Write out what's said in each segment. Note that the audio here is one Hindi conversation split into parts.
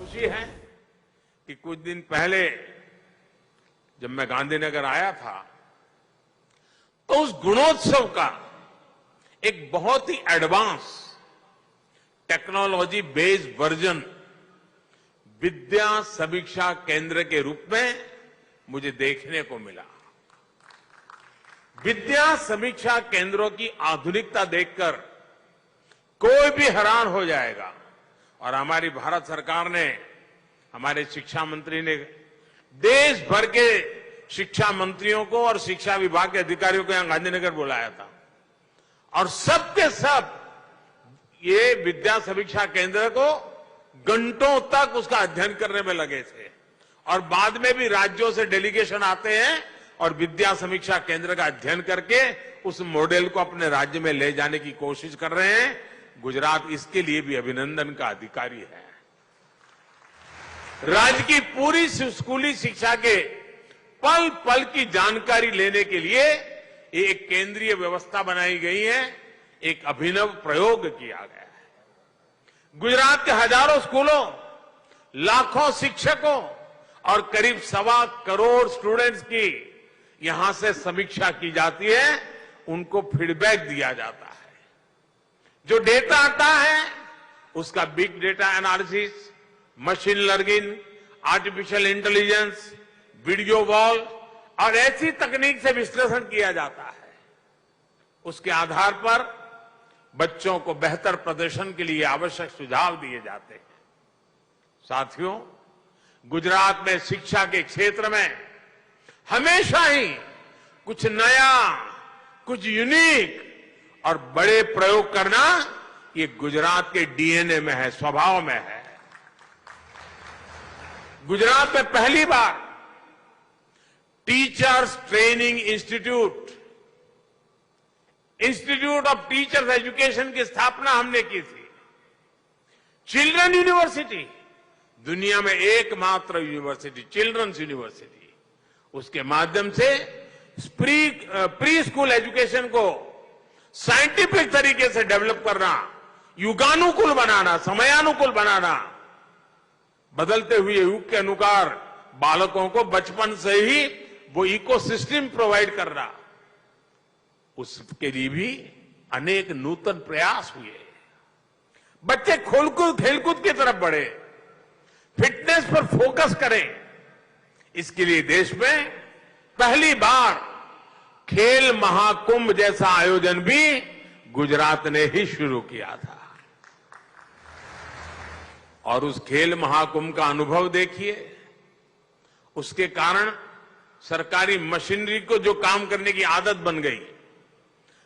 खुशी है कि कुछ दिन पहले जब मैं गांधीनगर आया था तो उस गुणोत्सव का एक बहुत ही एडवांस टेक्नोलॉजी बेस्ड वर्जन विद्या समीक्षा केंद्र के रूप में मुझे देखने को मिला। विद्या समीक्षा केंद्रों की आधुनिकता देखकर कोई भी हैरान हो जाएगा और हमारी भारत सरकार ने, हमारे शिक्षा मंत्री ने देश भर के शिक्षा मंत्रियों को और शिक्षा विभाग के अधिकारियों को यहां गांधीनगर बुलाया था और सबके सब ये विद्या समीक्षा केंद्र को घंटों तक उसका अध्ययन करने में लगे थे और बाद में भी राज्यों से डेलीगेशन आते हैं और विद्या समीक्षा केंद्र का अध्ययन करके उस मॉडल को अपने राज्य में ले जाने की कोशिश कर रहे हैं। गुजरात इसके लिए भी अभिनंदन का अधिकारी है। राज्य की पूरी स्कूली शिक्षा के पल पल की जानकारी लेने के लिए एक केंद्रीय व्यवस्था बनाई गई है, एक अभिनव प्रयोग किया गया है। गुजरात के हजारों स्कूलों, लाखों शिक्षकों और करीब 1.25 करोड़ स्टूडेंट्स की यहां से समीक्षा की जाती है, उनको फीडबैक दिया जाता है। जो डेटा आता है उसका big data analysis, machine learning, artificial intelligence, video wall और ऐसी तकनीक से विश्लेषण किया जाता है। उसके आधार पर बच्चों को बेहतर प्रदर्शन के लिए आवश्यक सुझाव दिए जाते हैं। साथियों, गुजरात में शिक्षा के क्षेत्र में हमेशा ही कुछ नया, कुछ यूनिक और बड़े प्रयोग करना ये गुजरात के डीएनए में है, स्वभाव में है। गुजरात में पहली बार teachers training institute of teachers education की स्थापना हमने की थी। चिल्ड्रन यूनिवर्सिटी, दुनिया में एकमात्र यूनिवर्सिटी, चिल्ड्रंस यूनिवर्सिटी, उसके माध्यम से प्री स्कूल एजुकेशन को साइंटिफिक तरीके से डेवलप करना, युगानुकूल बनाना, समयानुकूल बनाना, बदलते हुए युग के अनुसार बालकों को बचपन से ही वो इकोसिस्टम प्रोवाइड करना, उसके लिए भी अनेक नूतन प्रयास हुए। बच्चे खेलकूद की तरफ बढ़े, फिटनेस पर फोकस करें। इसके लिए देश में पहली बार खेल महाकुंभ जैसा आयोजन भी गुजरात ने ही शुरू किया था और उस खेल महाकुंभ का अनुभव देखिए। उसके कारण सरकारी मशीनरी को जो काम करने की आदत बन गई,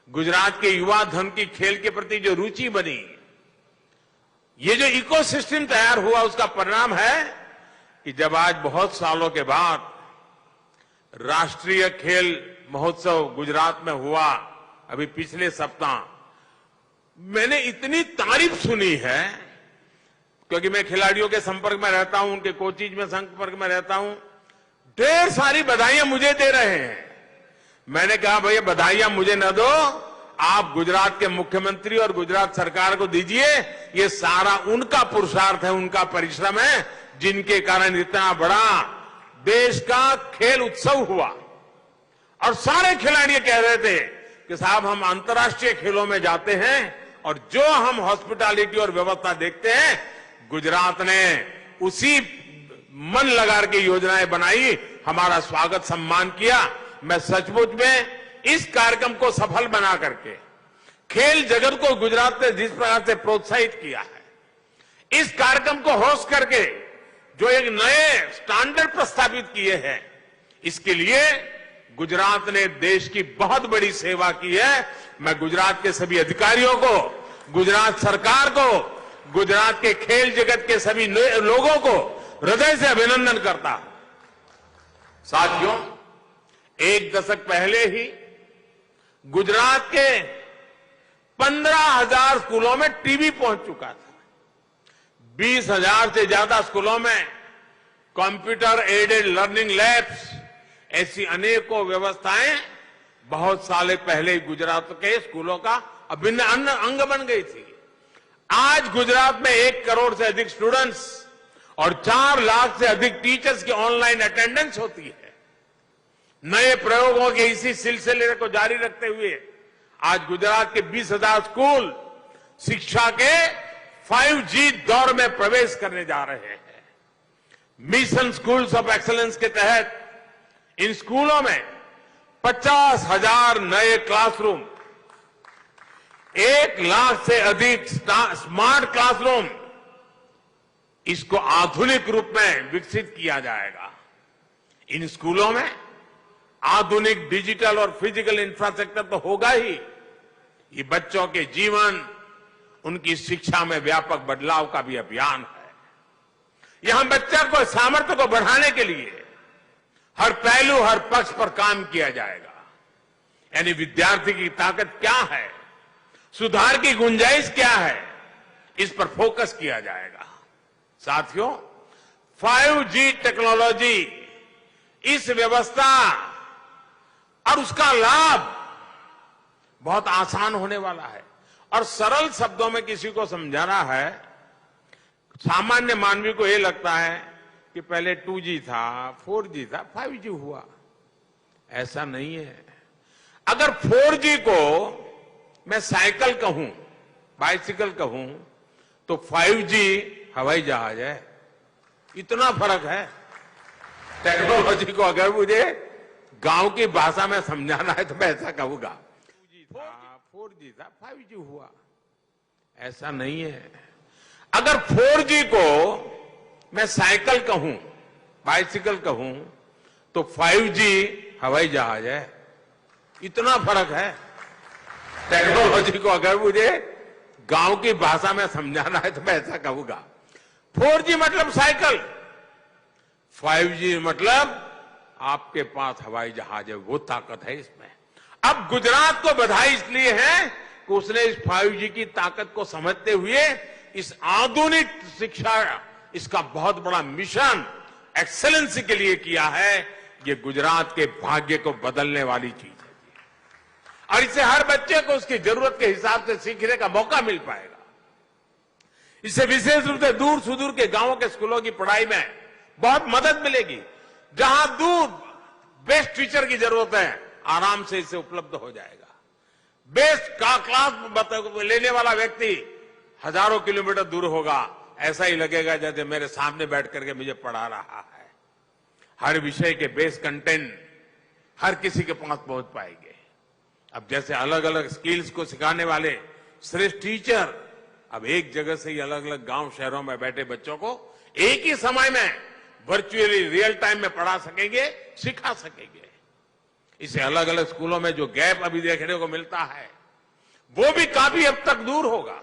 गुजरात के युवा धन की खेल के प्रति जो रुचि बनी, ये जो इकोसिस्टम तैयार हुआ, उसका परिणाम है कि जब आज बहुत सालों के बाद राष्ट्रीय खेल महोत्सव गुजरात में हुआ, अभी पिछले सप्ताह, मैंने इतनी तारीफ सुनी है, क्योंकि मैं खिलाड़ियों के संपर्क में रहता हूं, उनके कोचिज में संपर्क में रहता हूं, ढेर सारी बधाइयां मुझे दे रहे हैं। मैंने कहा भैया बधाइयां मुझे न दो, आप गुजरात के मुख्यमंत्री और गुजरात सरकार को दीजिए। ये सारा उनका पुरुषार्थ है, उनका परिश्रम है, जिनके कारण इतना बड़ा देश का खेल उत्सव हुआ। और सारे खिलाड़ी कह रहे थे कि साहब हम अंतर्राष्ट्रीय खेलों में जाते हैं और जो हम हॉस्पिटैलिटी और व्यवस्था देखते हैं, गुजरात ने उसी मन लगा के योजनाएं बनाई, हमारा स्वागत सम्मान किया। मैं सचमुच में इस कार्यक्रम को सफल बना करके खेल जगत को गुजरात ने जिस प्रकार से प्रोत्साहित किया है, इस कार्यक्रम को होस्ट करके जो एक नए स्टैंडर्ड प्रस्तावित किए हैं, इसके लिए गुजरात ने देश की बहुत बड़ी सेवा की है। मैं गुजरात के सभी अधिकारियों को, गुजरात सरकार को, गुजरात के खेल जगत के सभी लोगों को हृदय से अभिनंदन करता हूं। साथियों, एक दशक पहले ही गुजरात के 15,000 स्कूलों में टीवी पहुंच चुका था। 20,000 से ज्यादा स्कूलों में कंप्यूटर एडेड लर्निंग लैब्स, ऐसी अनेकों व्यवस्थाएं बहुत साल पहले गुजरात के स्कूलों का अभिन्न अंग बन गई थी। आज गुजरात में 1 करोड़ से अधिक स्टूडेंट्स और 4 लाख से अधिक टीचर्स की ऑनलाइन अटेंडेंस होती है। नए प्रयोगों के इसी सिलसिले को जारी रखते हुए आज गुजरात के 20,000 स्कूल शिक्षा के 5G दौर में प्रवेश करने जा रहे हैं। मिशन स्कूल्स ऑफ एक्सीलेंस के तहत इन स्कूलों में 50,000 नए क्लासरूम, 1 लाख से अधिक स्मार्ट क्लासरूम, इसको आधुनिक रूप में विकसित किया जाएगा। इन स्कूलों में आधुनिक डिजिटल और फिजिकल इंफ्रास्ट्रक्चर तो होगा ही, ये बच्चों के जीवन, उनकी शिक्षा में व्यापक बदलाव का भी अभियान है। यहां बच्चा को सामर्थ्य को बढ़ाने के लिए हर पहलू, हर पक्ष पर काम किया जाएगा। यानी विद्यार्थी की ताकत क्या है, सुधार की गुंजाइश क्या है, इस पर फोकस किया जाएगा। साथियों, 5G टेक्नोलॉजी, इस व्यवस्था और उसका लाभ बहुत आसान होने वाला है। और सरल शब्दों में किसी को समझाना है, सामान्य मानवी को यह लगता है कि पहले 2G था, 4G था, 5G हुआ। ऐसा नहीं है। अगर 4G को मैं साइकिल कहूं, बाइसिकल कहूं, तो 5G हवाई जहाज है। इतना फर्क है। टेक्नोलॉजी को अगर मुझे गांव की भाषा में समझाना है तो मैं ऐसा कहूंगा, 4G था, 5G हुआ। ऐसा नहीं है। अगर 4G को मैं साइकिल कहूं, बाइसिकल कहूं, तो 5G हवाई जहाज है। इतना फर्क है। टेक्नोलॉजी को अगर मुझे गांव की भाषा में समझाना है तो मैं ऐसा कहूंगा, 4G मतलब साइकिल, 5G मतलब आपके पास हवाई जहाज है, वो ताकत है इसमें। अब गुजरात को बधाई इसलिए है कि उसने इस 5G की ताकत को समझते हुए इस आधुनिक शिक्षा, इसका बहुत बड़ा मिशन एक्सेलेंसी के लिए किया है। ये गुजरात के भाग्य को बदलने वाली चीज है और इससे हर बच्चे को उसकी जरूरत के हिसाब से सीखने का मौका मिल पाएगा। इससे विशेष रूप से दूर सुदूर के गांवों के स्कूलों की पढ़ाई में बहुत मदद मिलेगी। जहां दूर बेस्ट टीचर की जरूरत है, आराम से इसे उपलब्ध हो जाएगा। बेस्ट का क्लास लेने वाला व्यक्ति हजारों किलोमीटर दूर होगा, ऐसा ही लगेगा जैसे मेरे सामने बैठ करके मुझे पढ़ा रहा है। हर विषय के बेस कंटेंट हर किसी के पास पहुंच पाएंगे। अब जैसे अलग अलग स्किल्स को सिखाने वाले श्रेष्ठ टीचर अब एक जगह से ही अलग अलग गांव शहरों में बैठे बच्चों को एक ही समय में वर्चुअली रियल टाइम में पढ़ा सकेंगे, सिखा सकेंगे। इसे अलग अलग स्कूलों में जो गैप अभी देखने को मिलता है वो भी काफी हद तक दूर होगा।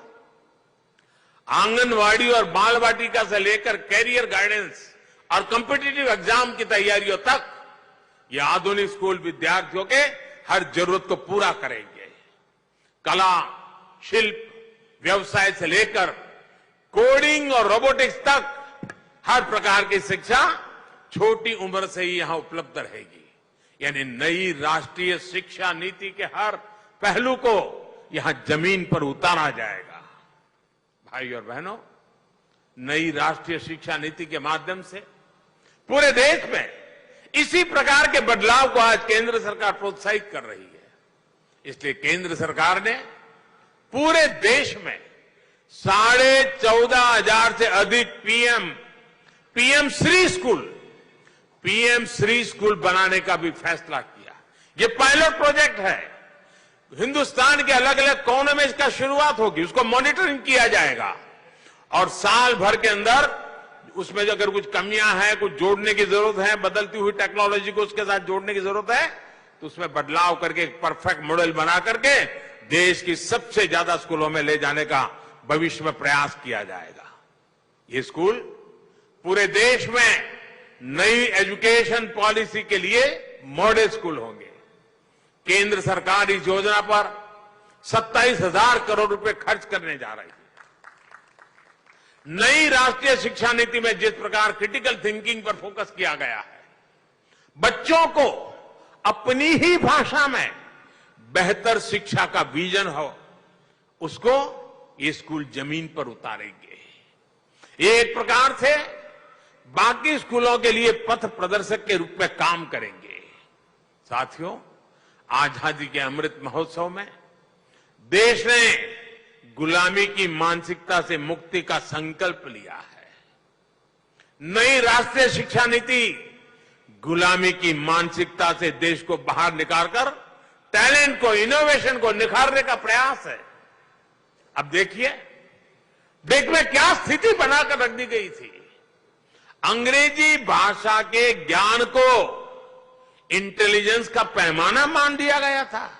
आंगनवाड़ी और बाल वाटिका से लेकर कैरियर गाइडेंस और कॉम्पिटिटिव एग्जाम की तैयारियों तक ये आधुनिक स्कूल विद्यार्थियों के हर जरूरत को पूरा करेंगे। कला, शिल्प, व्यवसाय से लेकर कोडिंग और रोबोटिक्स तक हर प्रकार की शिक्षा छोटी उम्र से ही यहां उपलब्ध रहेगी। यानी नई राष्ट्रीय शिक्षा नीति के हर पहलू को यहां जमीन पर उतारा जाएगा। भाई और बहनों, नई राष्ट्रीय शिक्षा नीति के माध्यम से पूरे देश में इसी प्रकार के बदलाव को आज केंद्र सरकार प्रोत्साहित कर रही है। इसलिए केंद्र सरकार ने पूरे देश में 14,500 से अधिक पीएम श्री स्कूल बनाने का भी फैसला किया। ये पायलट प्रोजेक्ट है। हिंदुस्तान के अलग अलग कोनों में इसका शुरुआत होगी, उसको मॉनिटरिंग किया जाएगा और साल भर के अंदर उसमें जो अगर कुछ कमियां हैं, कुछ जोड़ने की जरूरत है, बदलती हुई टेक्नोलॉजी को उसके साथ जोड़ने की जरूरत है, तो उसमें बदलाव करके एक परफेक्ट मॉडल बना करके देश की सबसे ज्यादा स्कूलों में ले जाने का भविष्य में प्रयास किया जाएगा। ये स्कूल पूरे देश में नई एजुकेशन पॉलिसी के लिए मॉडल स्कूल होंगे। केंद्र सरकार इस योजना पर 27,000 करोड़ रुपए खर्च करने जा रही है। नई राष्ट्रीय शिक्षा नीति में जिस प्रकार क्रिटिकल थिंकिंग पर फोकस किया गया है, बच्चों को अपनी ही भाषा में बेहतर शिक्षा का विजन हो, उसको ये स्कूल जमीन पर उतारेंगे। ये एक प्रकार से बाकी स्कूलों के लिए पथ प्रदर्शक के रूप में काम करेंगे। साथियों, आजादी के अमृत महोत्सव में देश ने गुलामी की मानसिकता से मुक्ति का संकल्प लिया है। नई राष्ट्रीय शिक्षा नीति गुलामी की मानसिकता से देश को बाहर निकालकर टैलेंट को, इनोवेशन को निखारने का प्रयास है। अब देखिए, देश में क्या स्थिति बनाकर रख दी गई थी। अंग्रेजी भाषा के ज्ञान को इंटेलिजेंस का पैमाना मान दिया गया था,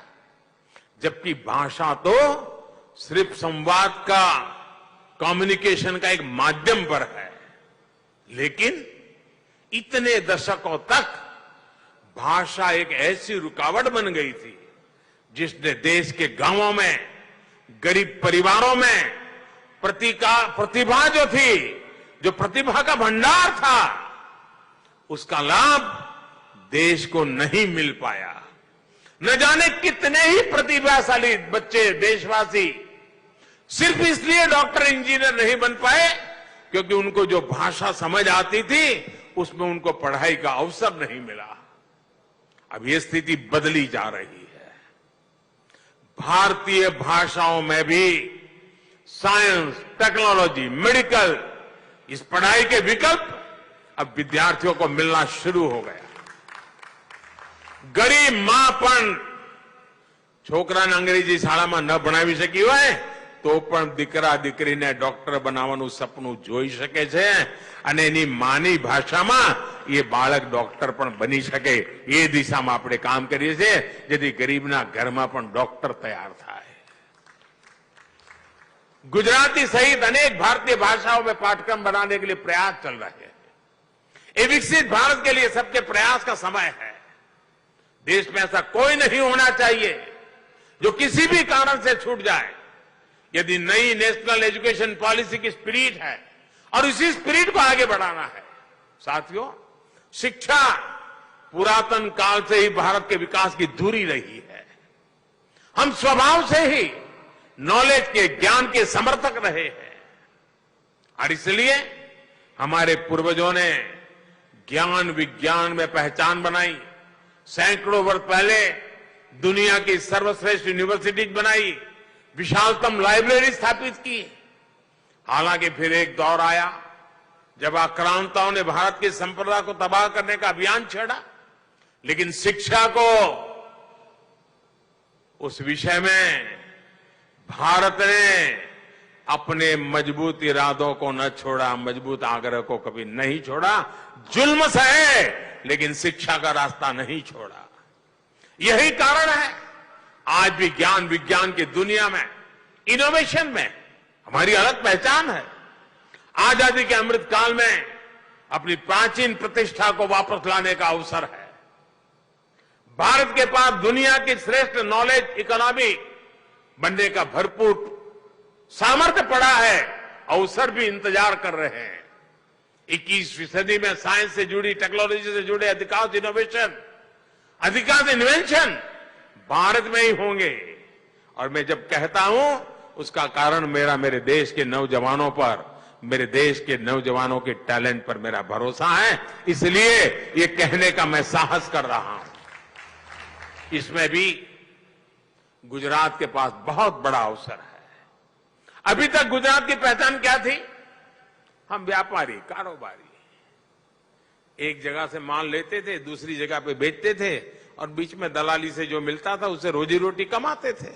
जबकि भाषा तो सिर्फ संवाद का, कम्युनिकेशन का एक माध्यम पर है। लेकिन इतने दशकों तक भाषा एक ऐसी रुकावट बन गई थी जिसने देश के गांवों में, गरीब परिवारों में प्रतिभा जो थी, जो प्रतिभा का भंडार था, उसका लाभ देश को नहीं मिल पाया। न जाने कितने ही प्रतिभाशाली बच्चे, देशवासी सिर्फ इसलिए डॉक्टर, इंजीनियर नहीं बन पाए क्योंकि उनको जो भाषा समझ आती थी उसमें उनको पढ़ाई का अवसर नहीं मिला। अब ये स्थिति बदली जा रही है। भारतीय भाषाओं में भी साइंस, टेक्नोलॉजी, मेडिकल, इस पढ़ाई के विकल्प अब विद्यार्थियों को मिलना शुरू हो गया। गरीब मां पण છોકરાને અંગ્રેજી શાળામાં ન ભણાવી શકી હોય તો પણ દીકરા દીકરીને ડોક્ટર બનાવવાનું સપનું જોઈ શકે છે અને એની માની ભાષામાં એ બાળક ડોક્ટર પણ બની શકે, એ દિશામાં આપણે કામ કરીએ છીએ જેથી ગરીબના ઘરમાં પણ ડોક્ટર તૈયાર થાય। गुजराती सहित अनेक भारतीय भाषाओं में पाठ्यक्रम बनाने के लिए प्रयास चल रहे हैं। ये विकसित भारत के लिए सबके प्रयास का समय है। देश में ऐसा कोई नहीं होना चाहिए जो किसी भी कारण से छूट जाए। यदि नई नेशनल एजुकेशन पॉलिसी की स्पिरिट है और इसी स्पिरिट को आगे बढ़ाना है। साथियों, शिक्षा पुरातन काल से ही भारत के विकास की धुरी रही है। हम स्वभाव से ही नॉलेज के, ज्ञान के समर्थक रहे हैं और इसलिए हमारे पूर्वजों ने ज्ञान विज्ञान में पहचान बनाई। सैकड़ों वर्ष पहले दुनिया की सर्वश्रेष्ठ यूनिवर्सिटीज बनाई, विशालतम लाइब्रेरी स्थापित की। हालांकि फिर एक दौर आया जब आक्रांताओं ने भारत की संप्रदा को तबाह करने का अभियान छेड़ा, लेकिन शिक्षा को, उस विषय में भारत ने अपने मजबूत इरादों को न छोड़ा, मजबूत आग्रह को कभी नहीं छोड़ा। जुल्म सहे लेकिन शिक्षा का रास्ता नहीं छोड़ा। यही कारण है आज भी ज्ञान विज्ञान की दुनिया में, इनोवेशन में हमारी अलग पहचान है। आजादी के अमृत काल में अपनी प्राचीन प्रतिष्ठा को वापस लाने का अवसर है। भारत के पास दुनिया की श्रेष्ठ नॉलेज इकोनॉमी बनने का भरपूर सामर्थ्य पड़ा है, अवसर भी इंतजार कर रहे हैं। 21वीं सदी में साइंस से जुड़ी, टेक्नोलॉजी से जुड़े अधिकांश इनोवेशन, अधिकांश इन्वेंशन भारत में ही होंगे। और मैं जब कहता हूं उसका कारण मेरे देश के नौजवानों पर, मेरे देश के नौजवानों के टैलेंट पर मेरा भरोसा है। इसलिए ये कहने का मैं साहस कर रहा हूं। इसमें भी गुजरात के पास बहुत बड़ा अवसर है। अभी तक गुजरात की पहचान क्या थी? हम व्यापारी, कारोबारी, एक जगह से माल लेते थे, दूसरी जगह पे बेचते थे और बीच में दलाली से जो मिलता था उससे रोजी रोटी कमाते थे।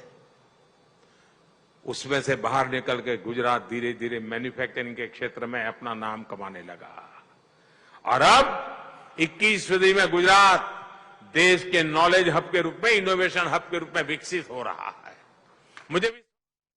उसमें से बाहर निकल के गुजरात धीरे धीरे मैन्युफैक्चरिंग के क्षेत्र में अपना नाम कमाने लगा और अब 21वीं सदी में गुजरात देश के नॉलेज हब के रूप में, इनोवेशन हब के रूप में विकसित हो रहा है। मुझे